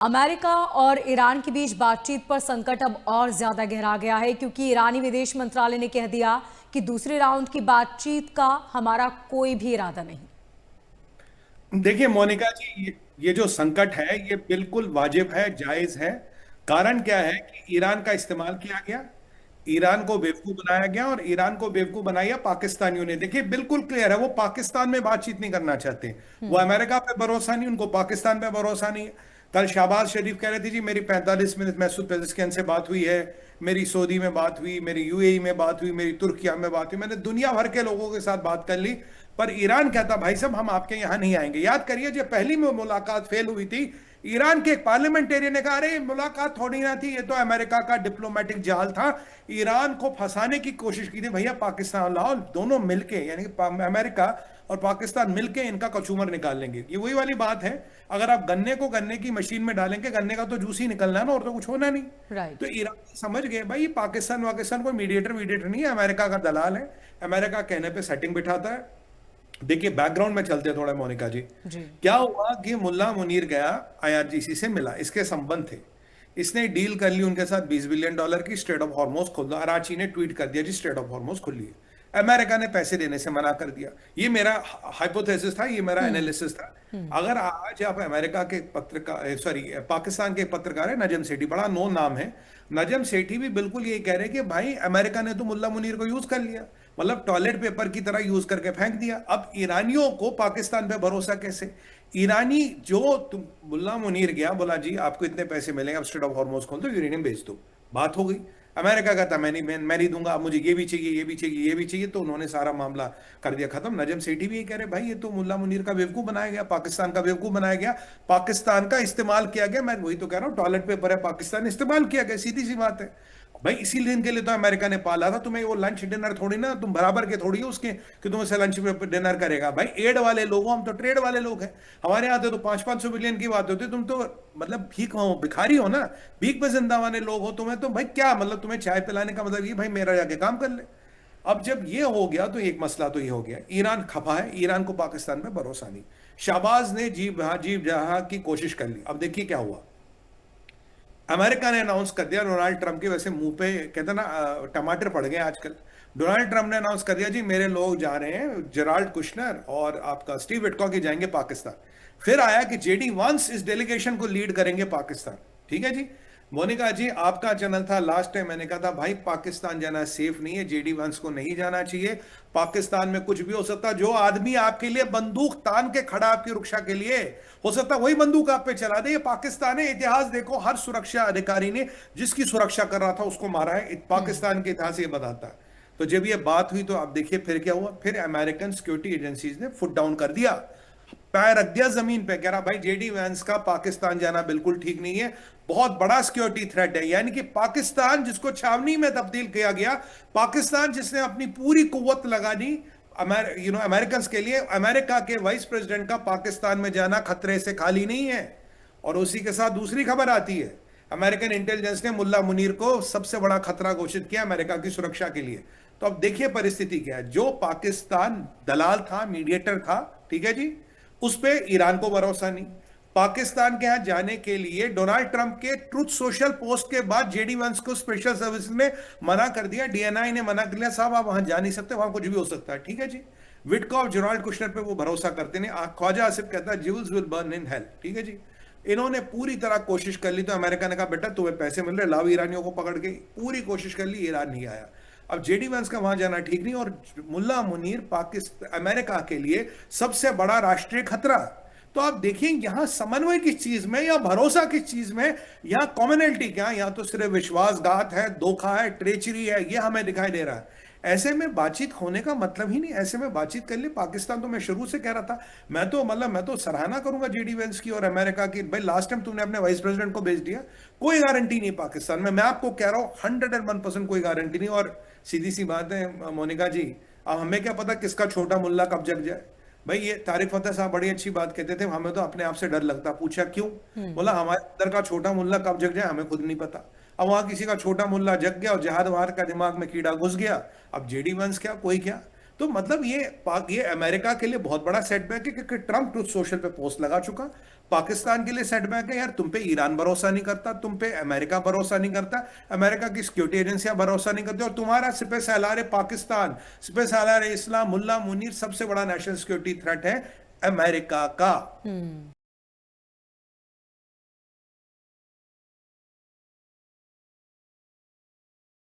America और Iran के बीच बातचीत पर संकट अब और ज्यादा गहरा गया है क्योंकि ईरानी विदेश मंत्रालय ने कह दिया कि दूसरे राउंड की बातचीत का हमारा कोई भी इरादा नहीं। देखिए मोनिका जी, ये जो संकट है ये बिल्कुल वाजिब है, जायज है। कारण क्या है कि ईरान का इस्तेमाल किया गया, ईरान को बेवकूफ बनाया गया और ईरान को बेवकूफ बनाया पाकिस्तानियों ने। देखिए बिल्कुल क्लियर है, वो पाकिस्तान में बातचीत नहीं करना चाहते। वो अमेरिका पे भरोसा नहीं, उनको पाकिस्तान पे भरोसा नहीं। कल शहबाज शरीफ कह रहे थे जी मेरी 45 मिनट मैसूद पेजेस्कियन से बात हुई है, मेरी सऊदी में बात हुई, मेरी यूएई में बात हुई, मेरी तुर्किया में बात हुई, मैंने दुनिया भर के लोगों के साथ बात कर ली। पर ईरान कहता भाई साहब हम आपके यहां नहीं आएंगे। याद करिए जब पहली में मुलाकात फेल हुई थी, ईरान के एक पार्लियामेंटेरियन ने कहा अरे मुलाकात थोड़ी ना थी, ये तो अमेरिका का डिप्लोमेटिक जाल था। ईरान को फंसाने की कोशिश की थी, भैया पाकिस्तान लाओ, दोनों मिलके यानी कि अमेरिका और पाकिस्तान मिलके इनका कचूमर निकाल लेंगे। ये वही वाली बात है, अगर आप गन्ने को गन्ने की मशीन में डालेंगे, गन्ने का तो जूस ही निकलना है ना, और तो कुछ होना नहीं। राइट। तो ईरान समझ गए भाई पाकिस्तान वाकिस्तान कोई मीडिएटर वीडिएटर नहीं है, अमेरिका का दलाल है। अमेरिका कहने पे सेटिंग बिठाता है। देखिए बैकग्राउंड में चलते हैं थोड़ा मोनिका जी। जी। क्या हुआ कि मुल्ला मुनीर गया, आईआरजीसी से मिला, इसके संबंध थे, इसने डील कर ली उनके साथ $20 बिलियन की, स्ट्रेट ऑफ हॉर्मोज खोल दो। कराची ने ट्वीट कर दिया जी स्ट्रेट ऑफ हॉर्मोज खुली है। अमेरिका ने पैसे देने से मना कर दिया। ये मेरा हाइपोथेसिस था, ये मेरा एनालिसिस था। अगर आज आप अमेरिका के पत्रकार, सॉरी पाकिस्तान के पत्रकार है नजम सेठी, बड़ा नो नाम है, नजम सेठी भी बिल्कुल ये कह रहे हैं कि भाई अमेरिका ने तो मुल्ला मुनीर को यूज कर लिया, मतलब टॉयलेट पेपर की तरह यूज करके फेंक दिया। अब ईरानियों को पाकिस्तान पे भरोसा कैसे? ईरानी जो तुम, मुल्ला मुनीर गया बोला जी आपको इतने पैसे मिलेंगे, अब स्ट्रेट ऑफ हॉर्मोज खोल दो, यूरेनियम बेच दो, बात हो गई। अमेरिका का था मैं नहीं दूंगा, अब मुझे ये भी चाहिए, ये भी चाहिए, ये भी चाहिए, तो उन्होंने सारा मामला कर दिया खत्म। नजम सेठी भी ये कह रहे भाई ये तो मुल्ला मुनीर का बेवकूफ बनाया गया, पाकिस्तान का बेवकूफ बनाया गया, पाकिस्तान का इस्तेमाल किया गया। मैं वही तो कह रहा हूँ, टॉयलेट पेपर है, पाकिस्तान इस्तेमाल किया गया, सीधी सी बात है। भाई इसी दिन के लिए तो अमेरिका ने पाला था तुम्हें, वो लंच डिनर थोड़ी ना, तुम बराबर के थोड़ी हो उसके कि तुम से लंच डिनर करेगा। भाई एड वाले लोग हो, हम तो ट्रेड वाले लोग हैं। हमारे यहाँ तो 500-500 बिलियन की बात होती है, तुम तो मतलब भीख हो, भिखारी हो ना, भीख पे जिंदा वाले लोग हो। तुम्हें तो भाई क्या मतलब, तुम्हें चाय पिलाने का मतलब ये भाई मेरा जाके काम कर ले। अब जब ये हो गया तो एक मसला तो ये हो गया, ईरान खफा है, ईरान को पाकिस्तान पे भरोसा नहीं। शाहबाज ने जी जहां की कोशिश कर ली। अब देखिए क्या हुआ, अमेरिका ने अनाउंस कर दिया, डोनाल्ड ट्रंप के वैसे मुंह पे कहते ना टमाटर पड़ गए आजकल। डोनाल्ड ट्रंप ने अनाउंस कर दिया जी मेरे लोग जा रहे हैं, जेराल्ड कुशनर और आपका स्टीव विटकॉक ही जाएंगे पाकिस्तान। फिर आया कि जेडी वांस इस डेलीगेशन को लीड करेंगे पाकिस्तान। ठीक है जी। मोनिका जी आपका चैनल था, लास्ट टाइम मैंने कहा था भाई पाकिस्तान जाना सेफ नहीं है, जेडी वंस को नहीं जाना चाहिए। पाकिस्तान में कुछ भी हो सकता, जो आदमी आपके लिए बंदूक तान के खड़ा आपकी रक्षा के लिए, हो सकता वही बंदूक आप पे चला दे। ये पाकिस्तान है, इतिहास देखो, हर सुरक्षा अधिकारी ने जिसकी सुरक्षा कर रहा था उसको मारा है, पाकिस्तान के इतिहास ये बताता है। तो जब ये बात हुई तो आप देखिए फिर क्या हुआ, फिर अमेरिकन सिक्योरिटी एजेंसीज ने फुट डाउन कर दिया, पैर रख दिया जमीन पे, कह रहा भाई जेडी वैंस का पाकिस्तान जाना बिल्कुल ठीक नहीं है, बहुत बड़ा सिक्योरिटी थ्रेट है। यानी कि पाकिस्तान जिसको छावनी में तब्दील किया गया, पाकिस्तान जिसने अपनी पूरी कुव्वत लगा दी अमेरिकन के लिए, अमेरिका के वाइस प्रेसिडेंट का पाकिस्तान में जाना खतरे से खाली नहीं है। और उसी के साथ दूसरी खबर आती है, अमेरिकन इंटेलिजेंस ने मुल्ला मुनीर को सबसे बड़ा खतरा घोषित किया अमेरिका की सुरक्षा के लिए। तो अब देखिए परिस्थिति क्या है, जो पाकिस्तान दलाल था, मीडिएटर था, ठीक है जी, उस पे ईरान को भरोसा नहीं। पाकिस्तान के यहां जाने के लिए डोनाल्ड ट्रंप के ट्रुथ सोशल पोस्ट के बाद जेडी वंस को स्पेशल सर्विस ने मना कर दिया, डीएनआई ने मना कर दिया, साहब आप वहां जा नहीं सकते, वहां कुछ भी हो सकता है। ठीक है जी। विटकॉफ जेराल्ड कुशनर पे वो भरोसा करते नहीं, ख्वाजा आसिफ कहता है Jules will burn in hell. ठीक है जी। इन्होंने पूरी तरह कोशिश कर ली, तो अमेरिका ने कहा बेटा तुम्हें पैसे मिल रहे, लाओ ईरानियों को पकड़ के, पूरी कोशिश कर ली, ईरान नहीं आया। अब जेडी वंस का वहां जाना ठीक नहीं, और मुल्ला मुनीर पाकिस्तान अमेरिका के लिए सबसे बड़ा राष्ट्रीय खतरा। तो आप देखें यहां समन्वय किस चीज में, या भरोसा किस चीज में, या कॉमनैलिटी क्या, या तो सिर्फ विश्वासघात है, धोखा है, ट्रेचरी है, ये हमें दिखाई दे रहा है। ऐसे में बातचीत होने का मतलब ही नहीं, ऐसे में बातचीत कर ले पाकिस्तान। तो मैं शुरू से कह रहा था, मैं तो सराहना करूंगा जेडी वेंस की और अमेरिका की। भाई लास्ट टाइम तुमने अपने वाइस प्रेसिडेंट को भेज दिया, कोई गारंटी नहीं पाकिस्तान में, मैं आपको कह रहा हूं 101% कोई गारंटी नहीं। और सीधी सी बात है मोनिका जी, अब हमें क्या पता किसका छोटा मुल्ला कब जग जाए। भाई ये तारिक फतेह साहब बड़ी अच्छी बात कहते थे, हमें तो अपने आप से डर लगता। पूछा क्यों, बोला हमारे अंदर का छोटा मुल्ला कब जग जाए हमें खुद नहीं पता। अब वहां किसी का छोटा मुल्ला जग गया और जहाद वहार का दिमाग में कीड़ा घुस गया, अब जेडी वंस क्या कोई क्या। तो मतलब ये अमेरिका के लिए बहुत बड़ा सेटबैक है, क्योंकि ट्रंप ट्रुथ सोशल पे पोस्ट लगा चुका। पाकिस्तान के लिए सेटबैक है, यार तुम पे ईरान भरोसा नहीं करता, तुम पे अमेरिका भरोसा नहीं करता, अमेरिका की सिक्योरिटी एजेंसियां भरोसा नहीं करती, और तुम्हारा सिपह सालार पाकिस्तान, सिपह सालार इस्लाम, मुल्ला मुनीर सबसे बड़ा नेशनल सिक्योरिटी थ्रेट है अमेरिका का।